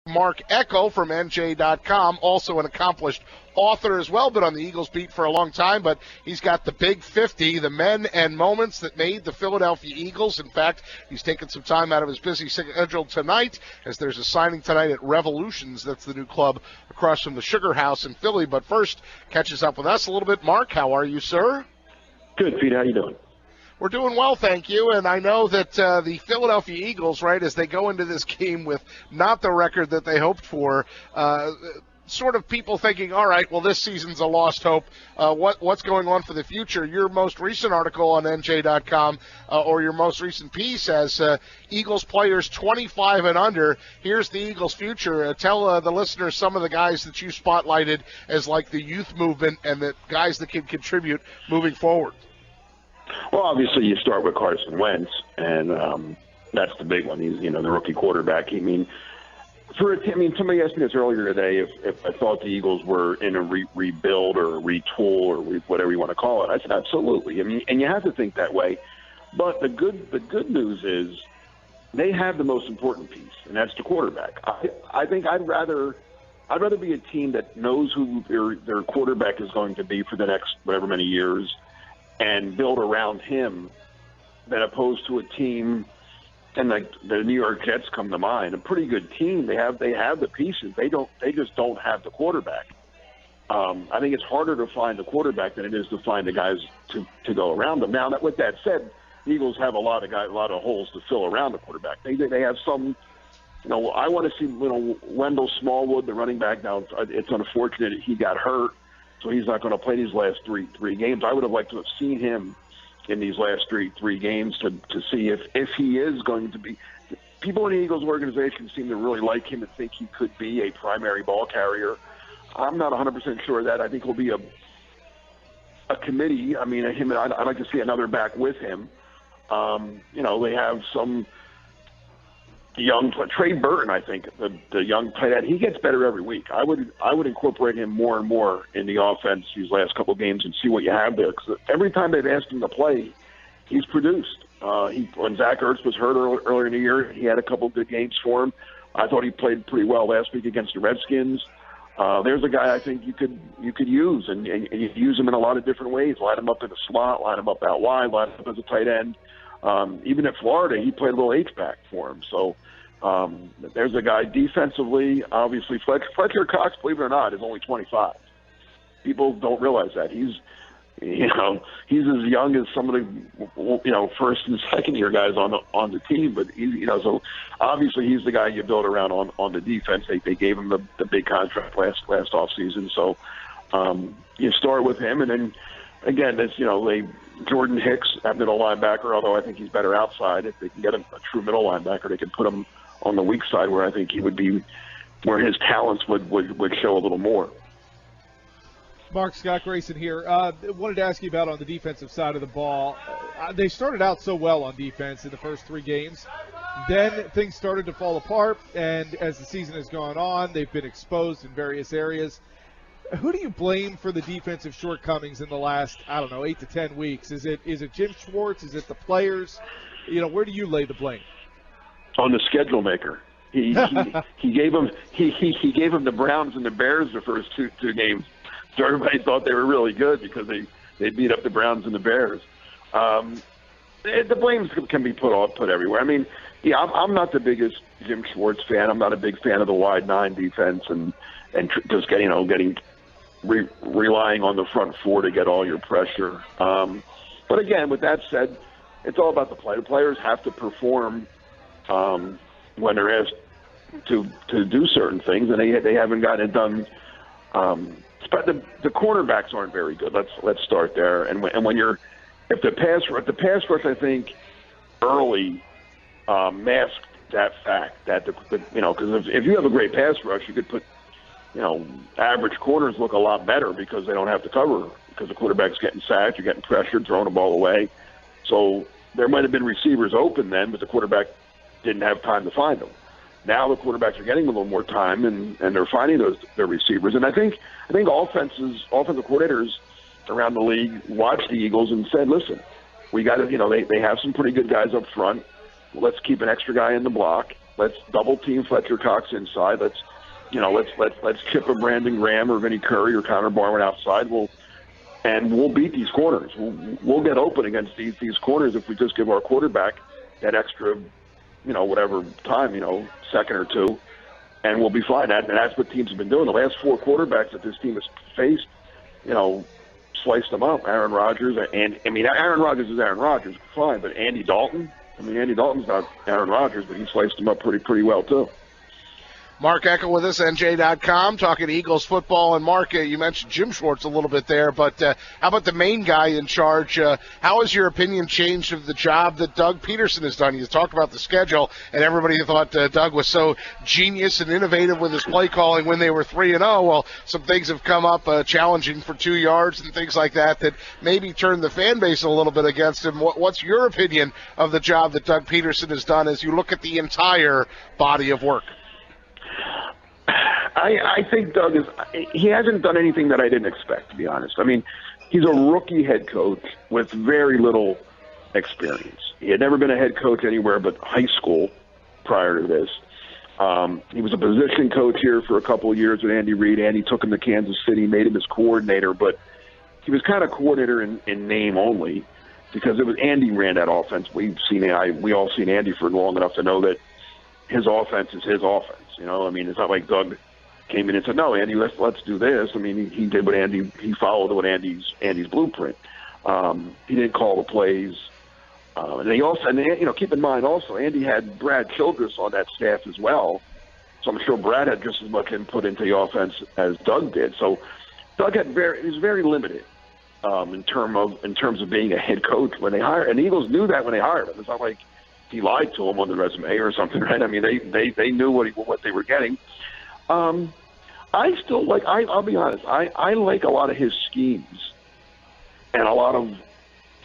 Mark Eckel from NJ.com, also an accomplished author as well, been on the Eagles beat for a long time, but he's got the Big 50, the men and moments that made the Philadelphia Eagles. In fact, he's taken some time out of his busy schedule tonight, as there's a signing tonight at Revolutions. That's the new club across from the Sugar House in Philly. But first, catches up with us a little bit. Mark, how are you, sir? Good, Pete. How you doing? We're doing well, thank you, and I know that the Philadelphia Eagles, right, as they go into this game with not the record that they hoped for, sort of people thinking, all right, well, this season's a lost hope. What's going on for the future? Your most recent article on NJ.com, or your most recent piece, says Eagles players 25 and under. Here's the Eagles' future. Tell the listeners some of the guys that you spotlighted as like the youth movement and the guys that can contribute moving forward. Well, obviously, you start with Carson Wentz, and that's the big one. He's, the rookie quarterback. Somebody asked me this earlier today if I thought the Eagles were in a rebuild or a retool or whatever you want to call it. I said absolutely. And you have to think that way. But the good news is they have the most important piece, and that's the quarterback. I think I'd rather be a team that knows who their quarterback is going to be for the next whatever many years, and build around him, than opposed to a team, and like the New York Jets come to mind, a pretty good team. They have the pieces. They just don't have the quarterback. I think it's harder to find the quarterback than it is to find the guys to go around them. Now, with that said, the Eagles have a lot of holes to fill around the quarterback. They have some. I want to see Wendell Smallwood, the running back. Now it's unfortunate he got hurt, so he's not going to play these last three games. I would have liked to have seen him in these last three games to see if he is going to be. People in the Eagles organization seem to really like him and think he could be a primary ball carrier. I'm not 100% sure of that. I think he'll be a committee. I'd like to see another back with him. They have some young Trey Burton, I think, the young tight end. He gets better every week. I would incorporate him more and more in the offense these last couple of games and see what you have there. Because every time they've asked him to play, he's produced. When Zach Ertz was hurt earlier in the year, he had a couple of good games for him. I thought he played pretty well last week against the Redskins. There's a guy I think you could use, and you use him in a lot of different ways. Line him up in the slot, line him up out wide, line him up as a tight end. Even at Florida, he played a little H-back for him. So there's a guy defensively. Obviously, Fletcher Cox, believe it or not, is only 25. People don't realize that. He's as young as some of the first and second year guys on the team. But so obviously he's the guy you build around on the defense. They gave him the big contract last offseason. So you start with him, and then again, Jordan Hicks at middle linebacker, although I think he's better outside. If they can get a true middle linebacker, they can put him on the weak side where I think he would be, where his talents would show a little more. Mark, Scott Grayson here. Wanted to ask you about on the defensive side of the ball. They started out so well on defense in the first three games. Then things started to fall apart, and as the season has gone on, they've been exposed in various areas. Who do you blame for the defensive shortcomings in the last, 8 to 10 weeks? Is it Jim Schwartz? Is it the players? Where do you lay the blame? On the schedule maker. He gave them the Browns and the Bears the first two games. So everybody thought they were really good because they beat up the Browns and the Bears. The blames can be put everywhere. I'm not the biggest Jim Schwartz fan. I'm not a big fan of the wide nine defense and just relying on the front four to get all your pressure. But again, with that said, it's all about the play. The players have to perform when they're asked to do certain things, and they haven't gotten it done. But the cornerbacks aren't very good. Let's start there. And when if the pass rush, I think early masked that fact that because if you have a great pass rush, you could put average corners look a lot better because they don't have to cover because the quarterback's getting sacked, you're getting pressured, throwing the ball away. So there might have been receivers open then, but the quarterback didn't have time to find them. Now the quarterbacks are getting a little more time, and they're finding their receivers. And I think offensive coordinators around the league watched the Eagles and said, listen, we got to, they have some pretty good guys up front. Let's keep an extra guy in the block. let's double team Fletcher Cox inside. Let's chip a Brandon Graham or Vinnie Curry or Connor Barwin outside. We'll beat these corners. We'll get open against these corners if we just give our quarterback that extra, whatever time, second or two, and we'll be fine. And that's what teams have been doing. The last 4 quarterbacks that this team has faced, sliced them up. Aaron Rodgers, Aaron Rodgers is Aaron Rodgers, fine, but Andy Dalton, Andy Dalton's not Aaron Rodgers, but he sliced them up pretty well too. Mark Eckel with us, NJ.com, talking Eagles football. And Mark, you mentioned Jim Schwartz a little bit there, but how about the main guy in charge? How has your opinion changed of the job that Doug Pederson has done? You talked about the schedule, and everybody thought Doug was so genius and innovative with his play calling when they were 3-0. Well, some things have come up challenging for 2 yards and things like that maybe turned the fan base a little bit against him. What's your opinion of the job that Doug Pederson has done as you look at the entire body of work? I think Doug he hasn't done anything that I didn't expect, to be honest. He's a rookie head coach with very little experience. He had never been a head coach anywhere but high school prior to this. He was a position coach here for a couple of years with Andy Reid. Andy took him to Kansas City, made him his coordinator, but he was kind of coordinator in name only because it was Andy ran that offense. We all seen Andy for long enough to know that his offense is his offense. It's not like Doug came in and said, "No, Andy, let's do this." He did what Andy. He followed what Andy's blueprint. He didn't call the plays, and he also, keep in mind also, Andy had Brad Childress on that staff as well. So I'm sure Brad had just as much input into the offense as Doug did. So Doug was very limited in terms of being a head coach when they hired, and the Eagles knew that when they hired him. It's not like he lied to them on the resume or something, right? They knew what they were getting. I still like. I'll be honest. I like a lot of his schemes and a lot of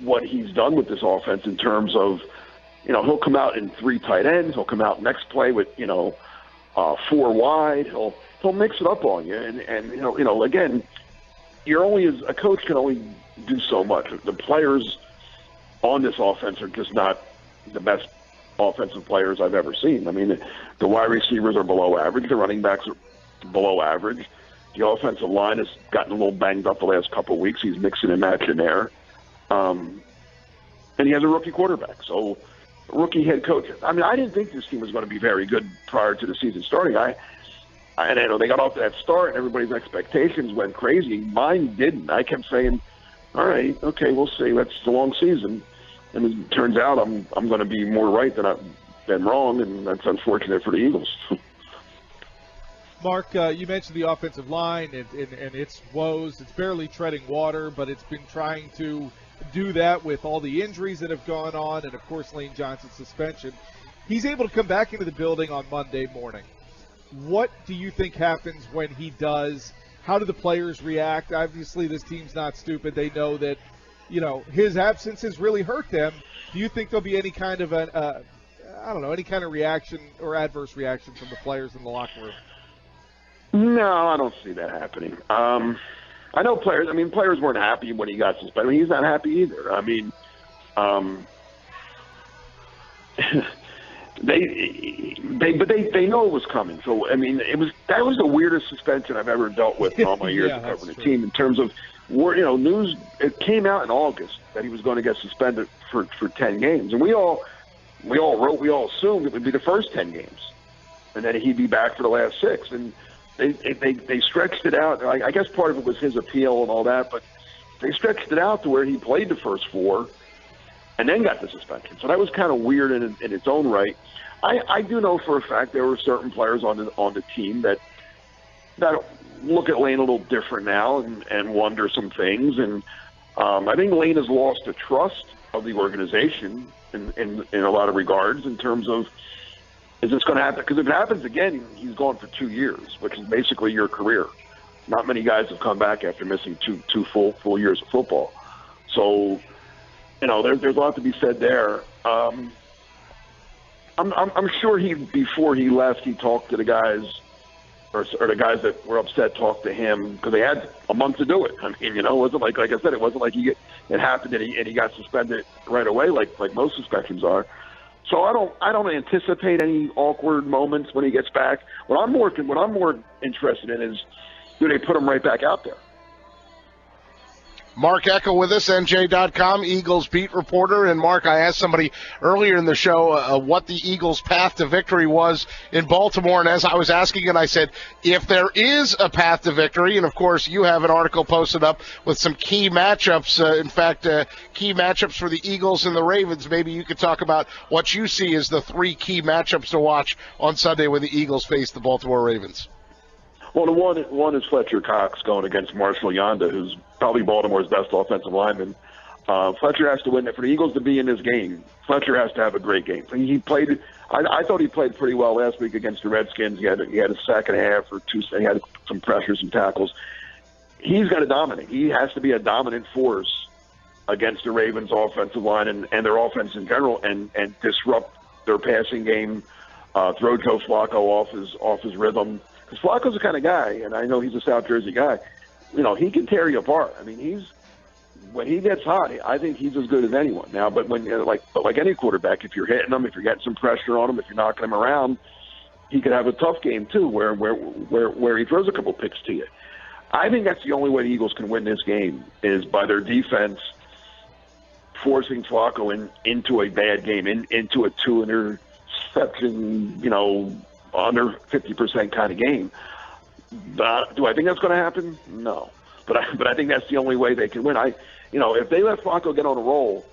what he's done with this offense in terms of, he'll come out in 3 tight ends. He'll come out next play with 4 wide. He'll mix it up on you, and again, a coach can only do so much. The players on this offense are just not the best offensive players I've ever seen. The wide receivers are below average. The running backs are below average. The offensive line has gotten a little banged up the last couple of weeks. He's mixing and matching there. And he has a rookie quarterback. So, rookie head coach. I didn't think this team was going to be very good prior to the season starting. I know they got off to that start, and everybody's expectations went crazy. Mine didn't. I kept saying, all right, okay, we'll see. That's a long season. And it turns out I'm going to be more right than wrong, and that's unfortunate for the Eagles. Mark, you mentioned the offensive line and its woes. It's barely treading water, but it's been trying to do that with all the injuries that have gone on and, of course, Lane Johnson's suspension. He's able to come back into the building on Monday morning. What do you think happens when he does? How do the players react? Obviously, this team's not stupid. They know that his absence has really hurt them. Do you think there'll be any kind of any kind of reaction or adverse reaction from the players in the locker room? No, I don't see that happening. I know players. Players weren't happy when he got suspended. He's not happy either. They know it was coming. So that was the weirdest suspension I've ever dealt with in all my years of covering the team. In terms of news, it came out in August that he was going to get suspended for 10 games, and we all assumed it would be the first 10 games, and then he'd be back for the last 6. And they stretched it out. I guess part of it was his appeal and all that, but they stretched it out to where he played the first 4 and then got the suspension. So that was kind of weird in its own right. I do know for a fact there were certain players on the team that look at Lane a little different now and wonder some things. And I think Lane has lost the trust of the organization in a lot of regards in terms of, is this going to happen? Because if it happens again, he's gone for 2 years, which is basically your career. Not many guys have come back after missing two full years of football. So, there's a lot to be said there. I'm sure before he left, he talked to the guys, or the guys that were upset talked to him, because they had a month to do it. It wasn't like I said, it wasn't like it happened and he got suspended right away like most suspensions are. So I don't anticipate any awkward moments when he gets back. What I'm more interested in is, do they put him right back out there? Mark Eckel with us, NJ.com, Eagles beat reporter. And, Mark, I asked somebody earlier in the show what the Eagles' path to victory was in Baltimore. And as I was asking, and I said, if there is a path to victory, and, of course, you have an article posted up with some key matchups, key matchups for the Eagles and the Ravens. Maybe you could talk about what you see as the 3 key matchups to watch on Sunday when the Eagles face the Baltimore Ravens. Well, the one is Fletcher Cox going against Marshall Yanda, who's probably Baltimore's best offensive lineman. Fletcher has to win it. For the Eagles to be in this game, Fletcher has to have a great game. He played. I thought he played pretty well last week against the Redskins. He had a sack and a half or 2. He had some pressures and tackles. He's got to dominate. He has to be a dominant force against the Ravens' offensive line and their offense in general, and disrupt their passing game, throw Joe Flacco off his rhythm. Because Flacco's the kind of guy, and I know he's a South Jersey guy, he can tear you apart. I mean, when he gets hot, I think he's as good as anyone now. But like any quarterback, if you're hitting him, if you're getting some pressure on him, if you're knocking him around, he could have a tough game too, where he throws a couple picks to you. I think that's the only way the Eagles can win this game is by their defense forcing Flacco into a bad game, into a 2 interception, under 50% kind of game. Do I think that's going to happen? No. But I think that's the only way they can win. If they let Flacco get on a roll,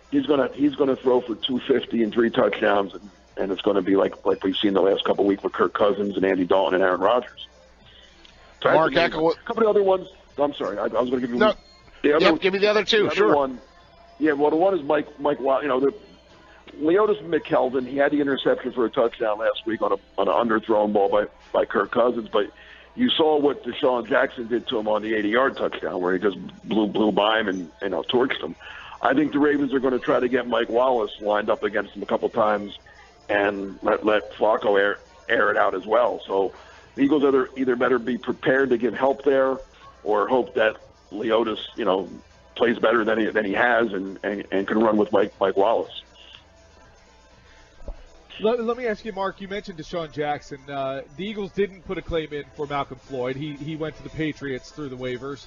he's going to throw for 250 and 3 touchdowns, and it's going to be like we've seen the last couple of weeks with Kirk Cousins and Andy Dalton and Aaron Rodgers. So Mark Eckel. A couple of other ones. I'm sorry. I was going to give you give me the other 2. Sure. One, the one is Mike Wallace. Leotis McKelvin, he had the interception for a touchdown last week on an underthrown ball by Kirk Cousins, but you saw what Deshaun Jackson did to him on the 80-yard touchdown where he just blew by him and torched him. I think the Ravens are going to try to get Mike Wallace lined up against him a couple times and let Flacco air it out as well. So the Eagles either better be prepared to give help there or hope that Leotis, plays better than he has and can run with Mike Wallace. Let me ask you, Mark, you mentioned Deshaun Jackson. The Eagles didn't put a claim in for Malcolm Floyd. He went to the Patriots through the waivers.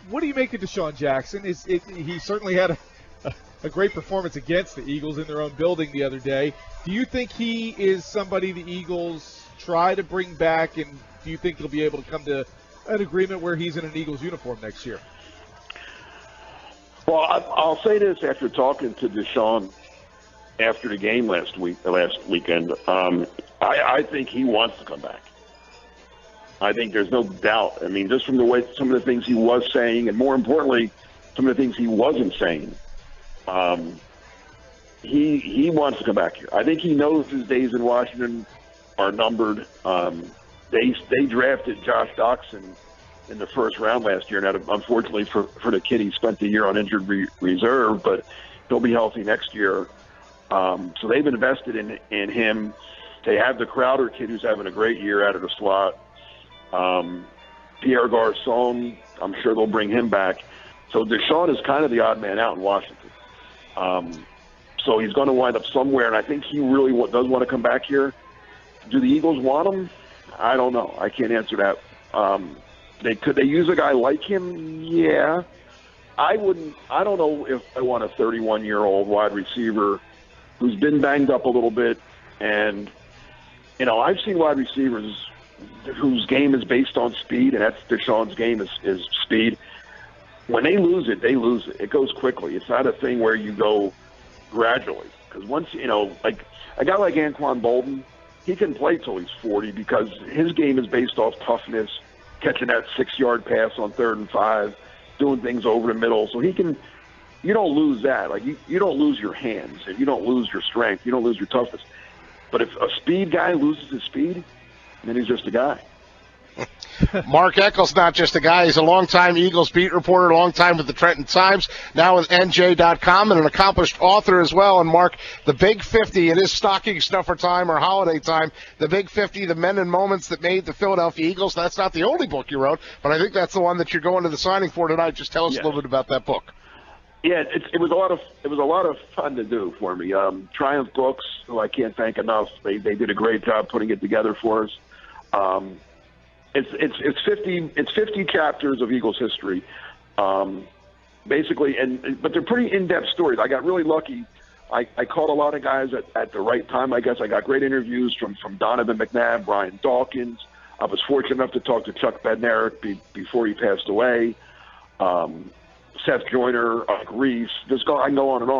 What do you make of Deshaun Jackson? He certainly had a great performance against the Eagles in their own building the other day. Do you think he is somebody the Eagles try to bring back, and do you think they'll be able to come to an agreement where he's in an Eagles uniform next year? Well, I'll say this after talking to Deshaun after the game last weekend. I think he wants to come back. I think there's no doubt. I mean, just from the way some of the things he was saying, and more importantly, some of the things he wasn't saying, he wants to come back here. I think he knows his days in Washington are numbered. They drafted Josh Doxson in the first round last year, and unfortunately for the kid, he spent the year on injured reserve, but he'll be healthy next year. So they've invested in him. They have the Crowder kid who's having a great year out of the slot. Pierre Garçon, I'm sure they'll bring him back. So Deshaun is kind of the odd man out in Washington. So he's going to wind up somewhere, and I think he really does want to come back here. Do the Eagles want him? I don't know. I can't answer that. Could they use a guy like him? Yeah. I don't know if I want a 31-year-old wide receiver who's been banged up a little bit. And, I've seen wide receivers whose game is based on speed, and that's Deshaun's game is speed. When they lose it, they lose it. It goes quickly. It's not a thing where you go gradually. Because once, like a guy like Anquan Bolden, he can play till he's 40 because his game is based off toughness, catching that 6-yard pass on 3rd and 5, doing things over the middle. So you don't lose that. Like you don't lose your hands, and you don't lose your strength. You don't lose your toughness. But if a speed guy loses his speed, then he's just a guy. Mark Eckel's not just a guy. He's a longtime Eagles beat reporter, a long time with the Trenton Times, now with NJ.com, and an accomplished author as well. And, Mark, the Big 50, it is stocking stuffer time or holiday time. The Big 50, the men and moments that made the Philadelphia Eagles. That's not the only book you wrote, but I think that's the one that you're going to the signing for tonight. Just tell us a little bit about that book. Yeah, it was a lot of fun to do for me. Triumph Books, who I can't thank enough, they did a great job putting it together for us. It's 50 chapters of Eagles history, basically, but they're pretty in-depth stories. I got really lucky. I caught a lot of guys at the right time. I guess I got great interviews from Donovan McNabb, Brian Dawkins. I was fortunate enough to talk to Chuck Bednarik before he passed away. Seth Joyner, Reese, I can go on and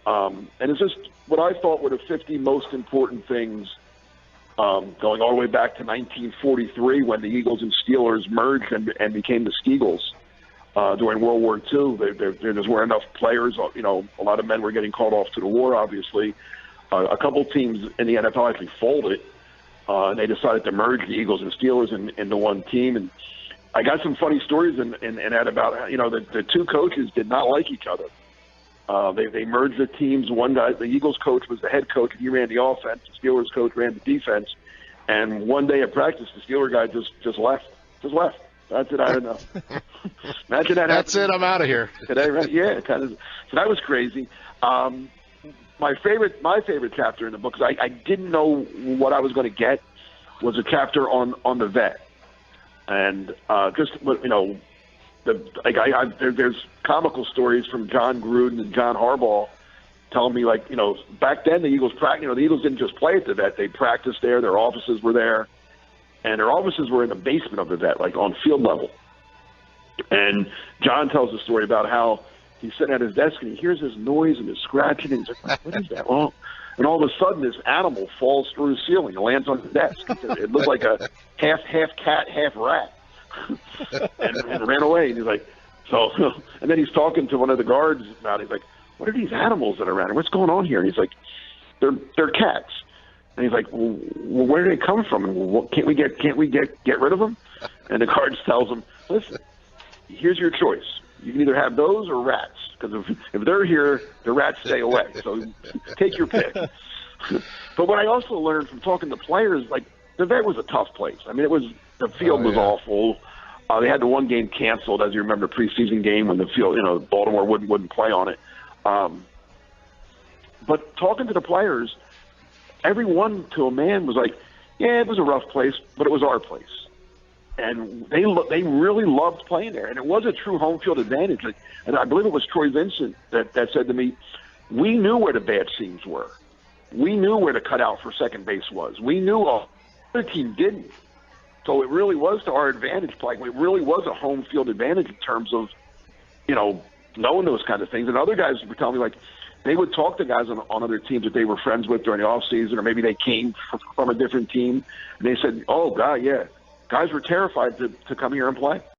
on. And it's just what I thought were the 50 most important things going all the way back to 1943 when the Eagles and Steelers merged and became the Steagles. During World War II, there just weren't enough players. You know, a lot of men were getting called off to the war, obviously. A couple teams in the NFL actually folded, and they decided to merge the Eagles and Steelers into one team. And I got some funny stories in that about, you know, the two coaches did not like each other. They merged the teams. One guy, the Eagles coach, was the head coach, and he ran the offense. The Steelers coach ran the defense. And one day at practice, the Steeler guy just left. Just left. That's it. I don't know. Imagine that. That's it. I'm out of here today, right? Yeah, kind of. So that was crazy. My favorite chapter in the book, because I didn't know what I was going to get, was a chapter on the vet. And just, you know, there's comical stories from John Gruden and John Harbaugh telling me, like, you know, back then the Eagles the Eagles didn't just play at the vet; they practiced there. Their offices were there, and their offices were in the basement of the vet, like on field level. And John tells a story about how he's sitting at his desk and he hears this noise and this scratching, and he's like, "What is that?" Well, and all of a sudden, this animal falls through the ceiling and lands on the desk. It looked like a half cat, half rat, and ran away. And he's like, and then he's talking to one of the guards about it. He's like, "What are these animals that are around? What's going on here?" And he's like, "They're cats." And he's like, "Well, where do they come from? And can't we get rid of them?" And the guard tells him, "Listen, here's your choice. You can either have those or rats. Because if they're here, the rats stay away. So take your pick." But what I also learned from talking to players, like, the vet was a tough place. I mean, the field was awful. They had the one game canceled, as you remember, preseason game when the field, you know, Baltimore wouldn't play on it. But talking to the players, everyone to a man was like, "Yeah, it was a rough place, but it was our place." And they really loved playing there, and it was a true home field advantage. And I believe it was Troy Vincent that said to me, "We knew where the bad seams were. We knew where the cutout for second base was. We knew the other team didn't. So it really was to our advantage. Like, it really was a home field advantage in terms of, you know, knowing those kind of things." And other guys were telling me, like, they would talk to guys on other teams that they were friends with during the off season, or maybe they came from a different team, and they said, "Oh God, yeah." Guys were terrified to come here and play.